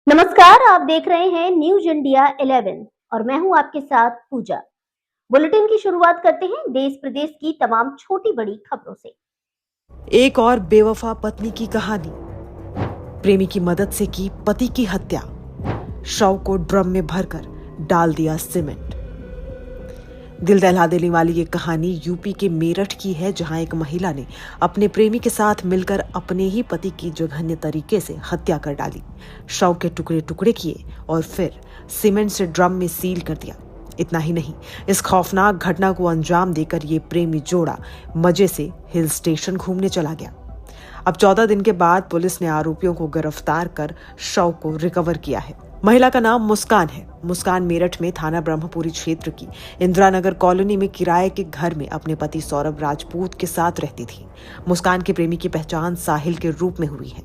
नमस्कार, आप देख रहे हैं न्यूज इंडिया 11 और मैं हूं आपके साथ पूजा। बुलेटिन की शुरुआत करते हैं देश प्रदेश की तमाम छोटी बड़ी खबरों से। एक और बेवफा पत्नी की कहानी। प्रेमी की मदद से की पति की हत्या, शव को ड्रम में भरकर डाल दिया सीमेंट। दिल दहला देने वाली ये कहानी यूपी के मेरठ की है, जहां एक महिला ने अपने प्रेमी के साथ मिलकर अपने ही पति की जघन्य तरीके से हत्या कर डाली। शव के टुकड़े टुकड़े किए और फिर सीमेंट से ड्रम में सील कर दिया। इतना ही नहीं, इस खौफनाक घटना को अंजाम देकर ये प्रेमी जोड़ा मजे से हिल स्टेशन घूमने चला गया। अब 14 दिन के बाद पुलिस ने आरोपियों को गिरफ्तार कर शव को रिकवर किया है। महिला का नाम मुस्कान है। मुस्कान मेरठ में थाना ब्रह्मपुरी क्षेत्र की इंदिरा नगर कॉलोनी में किराए के घर में अपने पति सौरभ राजपूत के साथ रहती थी। मुस्कान के प्रेमी की पहचान साहिल के रूप में हुई है।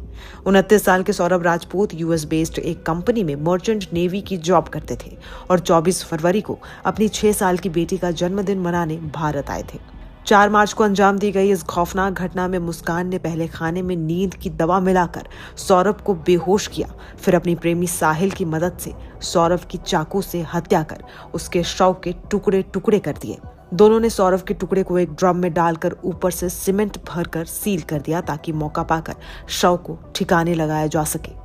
29 साल के सौरभ राजपूत यूएस बेस्ड एक कंपनी में मर्चेंट नेवी की जॉब करते थे और 24 फरवरी को अपनी 6 साल की बेटी का जन्मदिन मनाने भारत आए थे। 4 मार्च को अंजाम दी गई इस खौफनाक घटना में मुस्कान ने पहले खाने में नींद की दवा मिलाकर सौरभ को बेहोश किया, फिर अपनी प्रेमी साहिल की मदद से सौरभ की चाकू से हत्या कर उसके शव के टुकड़े टुकड़े कर दिए। दोनों ने सौरभ के टुकड़े को एक ड्रम में डालकर ऊपर से सीमेंट भरकर सील कर दिया ताकि मौका पाकर शव को ठिकाने लगाया जा सके।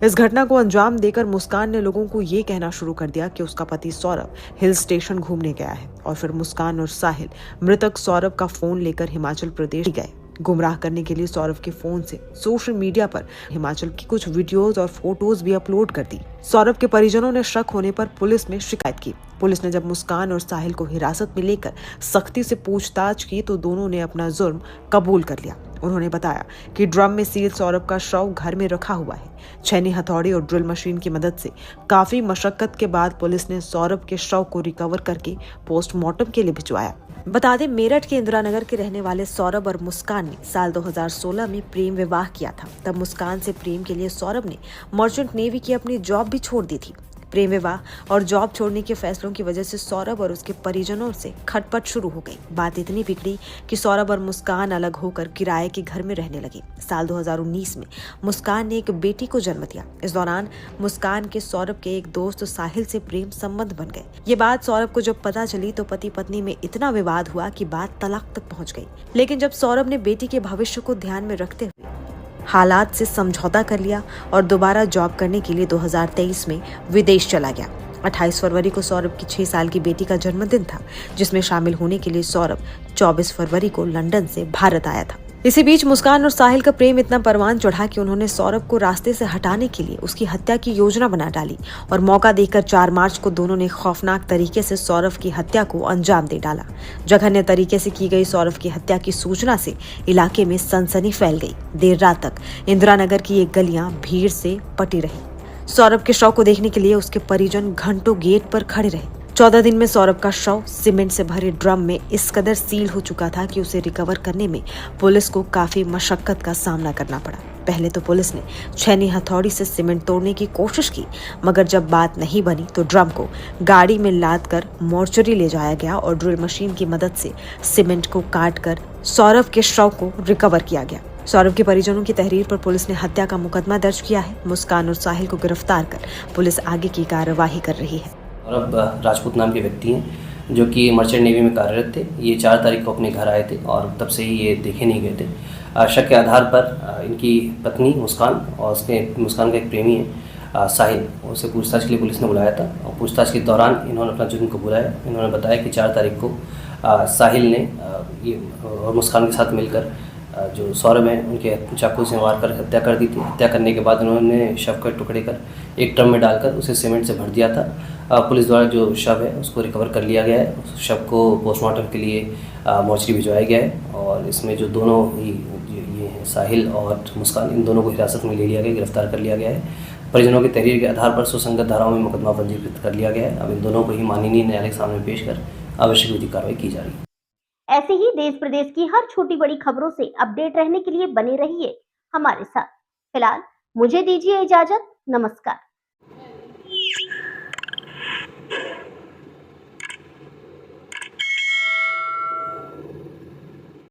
इस घटना को अंजाम देकर मुस्कान ने लोगों को ये कहना शुरू कर दिया कि उसका पति सौरभ हिल स्टेशन घूमने गया है और फिर मुस्कान और साहिल मृतक सौरभ का फोन लेकर हिमाचल प्रदेश गए। गुमराह करने के लिए सौरभ के फोन से सोशल मीडिया पर हिमाचल की कुछ वीडियोस और फोटोज भी अपलोड कर दी। सौरभ के परिजनों ने शक होने पर पुलिस में शिकायत की। पुलिस ने जब मुस्कान और साहिल को हिरासत में लेकर सख्ती से पूछताछ की तो दोनों ने अपना जुर्म कबूल कर लिया। उन्होंने बताया कि ड्रम में सील सौरभ का शव घर में रखा हुआ है। छैनी हथौड़ी और ड्रिल मशीन की मदद से काफी मशक्कत के बाद पुलिस ने सौरभ के शव को रिकवर करके पोस्टमार्टम के लिए भिजवाया। बता दें, मेरठ के इंदिरा नगर के रहने वाले सौरभ और मुस्कान ने साल 2016 में प्रेम विवाह किया था। तब मुस्कान से प्रेम के लिए सौरभ ने मर्चेंट नेवी की अपनी जॉब भी छोड़ दी थी। प्रेम विवाह और जॉब छोड़ने के फैसलों की वजह से सौरभ और उसके परिजनों से खटपट शुरू हो गई। बात इतनी बिगड़ी कि सौरभ और मुस्कान अलग होकर किराए के घर में रहने लगे। साल 2019 में मुस्कान ने एक बेटी को जन्म दिया। इस दौरान मुस्कान के सौरभ के एक दोस्त साहिल से प्रेम संबंध बन गए। ये बात सौरभ को जब पता चली तो पति पत्नी में इतना विवाद हुआ कि बात तलाक तक पहुंच गई। लेकिन जब सौरभ ने बेटी के भविष्य को ध्यान में रखते हुए हालात से समझौता कर लिया और दोबारा जॉब करने के लिए 2023 में विदेश चला गया। 28 फरवरी को सौरभ की 6 साल की बेटी का जन्मदिन था, जिसमें शामिल होने के लिए सौरभ 24 फरवरी को लंदन से भारत आया था। इसी बीच मुस्कान और साहिल का प्रेम इतना परवान चढ़ा कि उन्होंने सौरभ को रास्ते से हटाने के लिए उसकी हत्या की योजना बना डाली और मौका देखकर 4 मार्च को दोनों ने खौफनाक तरीके से सौरभ की हत्या को अंजाम दे डाला। जघन्य तरीके से की गई सौरभ की हत्या की सूचना से इलाके में सनसनी फैल गई। देर रात तक इंदिरा नगर की ये गलियां भीड़ से पटी रही। सौरभ के शव को देखने के लिए उसके परिजन घंटों गेट पर खड़े रहे। 14 दिन में सौरभ का शव सीमेंट से भरे ड्रम में इस कदर सील हो चुका था कि उसे रिकवर करने में पुलिस को काफी मशक्कत का सामना करना पड़ा। पहले तो पुलिस ने छैनी हथौड़ी से सीमेंट तोड़ने की कोशिश की, मगर जब बात नहीं बनी तो ड्रम को गाड़ी में लाद कर मोर्चरी ले जाया गया और ड्रिल मशीन की मदद से सीमेंट को काट कर सौरभ के शव को रिकवर किया गया। सौरभ के परिजनों की तहरीर पर पुलिस ने हत्या का मुकदमा दर्ज किया है। मुस्कान और साहिल को गिरफ्तार कर पुलिस आगे की कार्यवाही कर रही है। सौरभ राजपूत नाम के व्यक्ति हैं जो कि मर्चेंट नेवी में कार्यरत थे। ये 4 तारीख को अपने घर आए थे और तब से ही ये देखे नहीं गए थे। शक के आधार पर इनकी पत्नी मुस्कान और मुस्कान का एक प्रेमी है साहिल, उसे पूछताछ के लिए पुलिस ने बुलाया था और पूछताछ के दौरान इन्होंने अपना जुर्म कबूला है। इन्होंने बताया कि 4 तारीख को साहिल ने ये और मुस्कान के साथ मिलकर जो सौरभ हैं उनके चाकू से मार कर हत्या कर दी थी। हत्या करने के बाद उन्होंने शव के टुकड़े कर एक ड्रम में डालकर उसे सीमेंट से भर दिया था। पुलिस द्वारा जो शव है उसको रिकवर कर लिया गया है। उस शव को पोस्टमार्टम के लिए मोर्चरी भिजवाया गया है और इसमें जो दोनों ही ये हैं साहिल और मुस्कान, इन दोनों को हिरासत में ले लिया गया, गिरफ्तार कर लिया गया है। परिजनों की तहरीर के आधार पर सुसंगत धाराओं में मुकदमा पंजीकृत कर लिया गया है। अब इन दोनों को ही माननीय न्यायालय के सामने पेश कर आवश्यक विधिक कार्रवाई की जा रही है। ऐसे ही देश प्रदेश की हर छोटी बड़ी खबरों से अपडेट रहने के लिए बने रहिए हमारे साथ। फिलहाल मुझे दीजिए इजाजत। नमस्कार।